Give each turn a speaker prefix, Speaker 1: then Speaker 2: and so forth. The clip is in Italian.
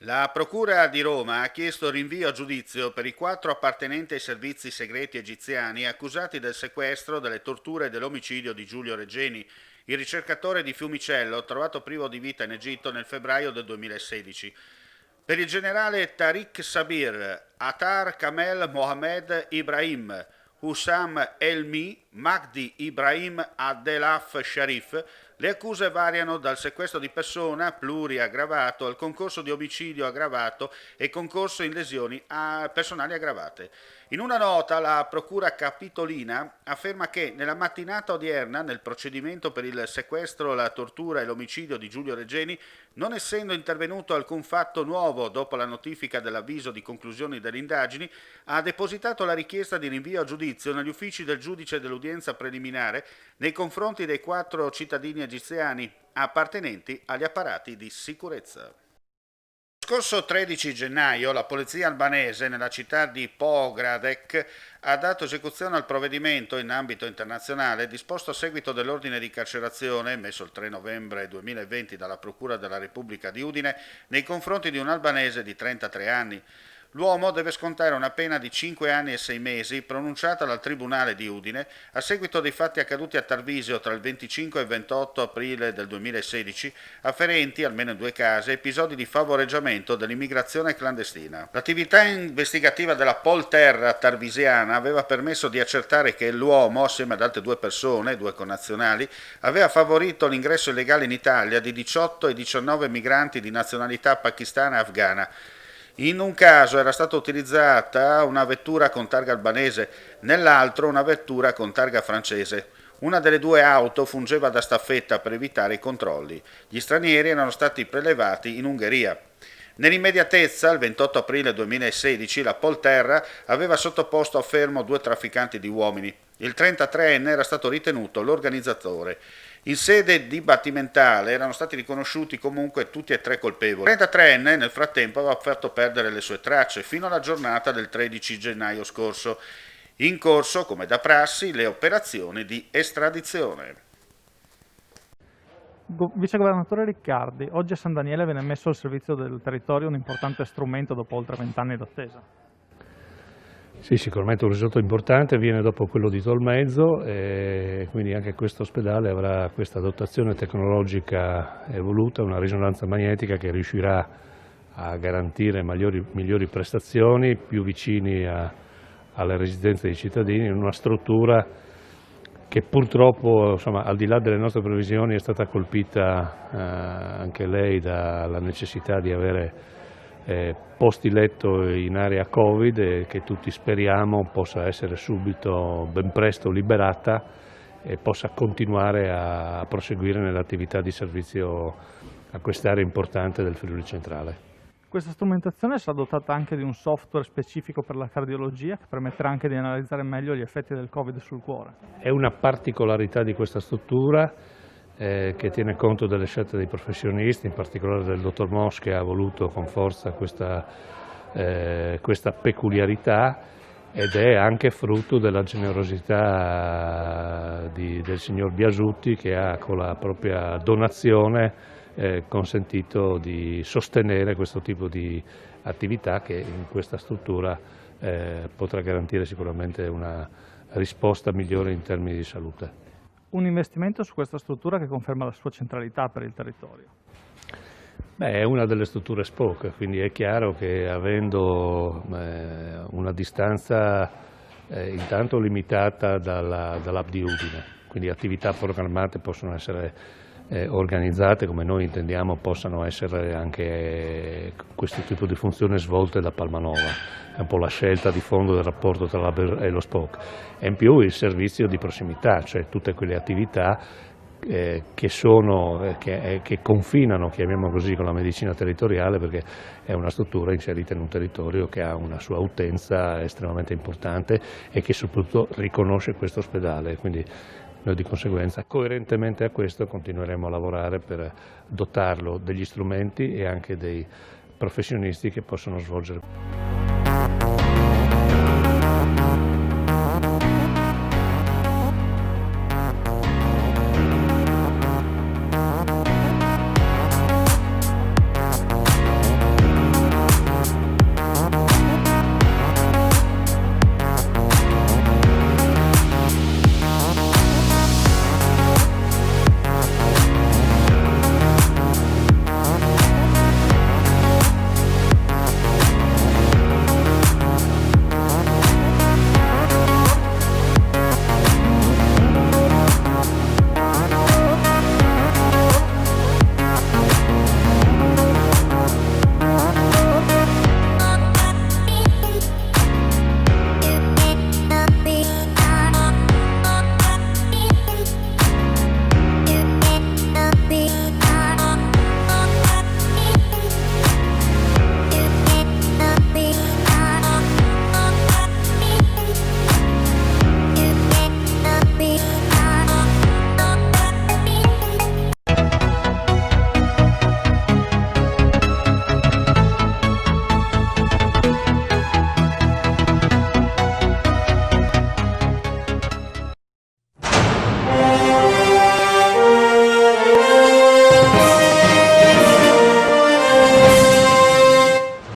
Speaker 1: La Procura di Roma ha chiesto rinvio a giudizio per i 4 appartenenti ai servizi segreti egiziani accusati del sequestro, delle torture e dell'omicidio di Giulio Regeni, il ricercatore di Fiumicello trovato privo di vita in Egitto nel febbraio del 2016. Per il generale Tariq Sabir, Attar Kamel Mohamed Ibrahim, Hussam Elmi, Magdi Ibrahim Abdelaf Sharif, le accuse variano dal sequestro di persona pluriaggravato al concorso di omicidio aggravato e concorso in lesioni personali aggravate. In una nota la Procura Capitolina afferma che nella mattinata odierna, nel procedimento per il sequestro, la tortura e l'omicidio di Giulio Regeni, non essendo intervenuto alcun fatto nuovo dopo la notifica dell'avviso di conclusioni delle indagini, ha depositato la richiesta di rinvio a giudizio negli uffici del giudice dell'udienza preliminare nei confronti dei 4 cittadini egiziani appartenenti agli apparati di sicurezza. Lo scorso 13 gennaio la polizia albanese nella città di Pogradec ha dato esecuzione al provvedimento in ambito internazionale disposto a seguito dell'ordine di carcerazione emesso il 3 novembre 2020 dalla Procura della Repubblica di Udine nei confronti di un albanese di 33 anni. L'uomo deve scontare una pena di 5 anni e 6 mesi pronunciata dal Tribunale di Udine a seguito dei fatti accaduti a Tarvisio tra il 25 e il 28 aprile del 2016, afferenti, almeno in 2 casi, episodi di favoreggiamento dell'immigrazione clandestina. L'attività investigativa della Polterra tarvisiana aveva permesso di accertare che l'uomo, assieme ad altre 2 persone, 2 connazionali, aveva favorito l'ingresso illegale in Italia di 18 e 19 migranti di nazionalità pakistana e afghana. In un caso era stata utilizzata una vettura con targa albanese, nell'altro una vettura con targa francese. Una delle 2 auto fungeva da staffetta per evitare i controlli. Gli stranieri erano stati prelevati in Ungheria. Nell'immediatezza, il 28 aprile 2016, la Polterra aveva sottoposto a fermo 2 trafficanti di uomini. Il 33enne era stato ritenuto l'organizzatore. In sede dibattimentale erano stati riconosciuti comunque tutti e 3 colpevoli. Il 33enne nel frattempo aveva fatto perdere le sue tracce fino alla giornata del 13 gennaio scorso. In corso, come da prassi, le operazioni di estradizione.
Speaker 2: Vicegovernatore Riccardi, oggi a San Daniele viene messo al servizio del territorio un importante strumento dopo oltre 20 anni d'attesa.
Speaker 3: Sì, sicuramente un risultato importante, viene dopo quello di Tolmezzo e quindi anche questo ospedale avrà questa dotazione tecnologica evoluta, una risonanza magnetica che riuscirà a garantire migliori prestazioni, più vicini alle residenze dei cittadini, in una struttura che purtroppo, insomma, al di là delle nostre previsioni, è stata colpita anche lei dalla necessità di avere posti letto in area Covid e che tutti speriamo possa essere subito, ben presto liberata e possa continuare a proseguire nell'attività di servizio a quest'area importante del Friuli Centrale.
Speaker 2: Questa strumentazione sarà dotata anche di un software specifico per la cardiologia che permetterà anche di analizzare meglio gli effetti del Covid sul cuore.
Speaker 3: È una particolarità di questa struttura che tiene conto delle scelte dei professionisti, in particolare del dottor Mos, che ha voluto con forza questa peculiarità, ed è anche frutto della generosità del signor Biasutti, che ha con la propria donazione consentito di sostenere questo tipo di attività che in questa struttura potrà garantire sicuramente una risposta migliore in termini di salute.
Speaker 2: Un investimento su questa struttura che conferma la sua centralità per il territorio.
Speaker 3: È una delle strutture SPOC, quindi è chiaro che avendo una distanza intanto limitata dall'hub di Udine, quindi attività programmate possono essere organizzate come noi intendiamo possano essere anche questo tipo di funzioni svolte da Palmanova. È un po' la scelta di fondo del rapporto tra l'hub e lo SPOC. E in più il servizio di prossimità, cioè tutte quelle attività che confinano, chiamiamo così, con la medicina territoriale, perché è una struttura inserita in un territorio che ha una sua utenza estremamente importante e che soprattutto riconosce questo ospedale. Quindi noi di conseguenza, coerentemente a questo, continueremo a lavorare per dotarlo degli strumenti e anche dei professionisti che possono svolgere.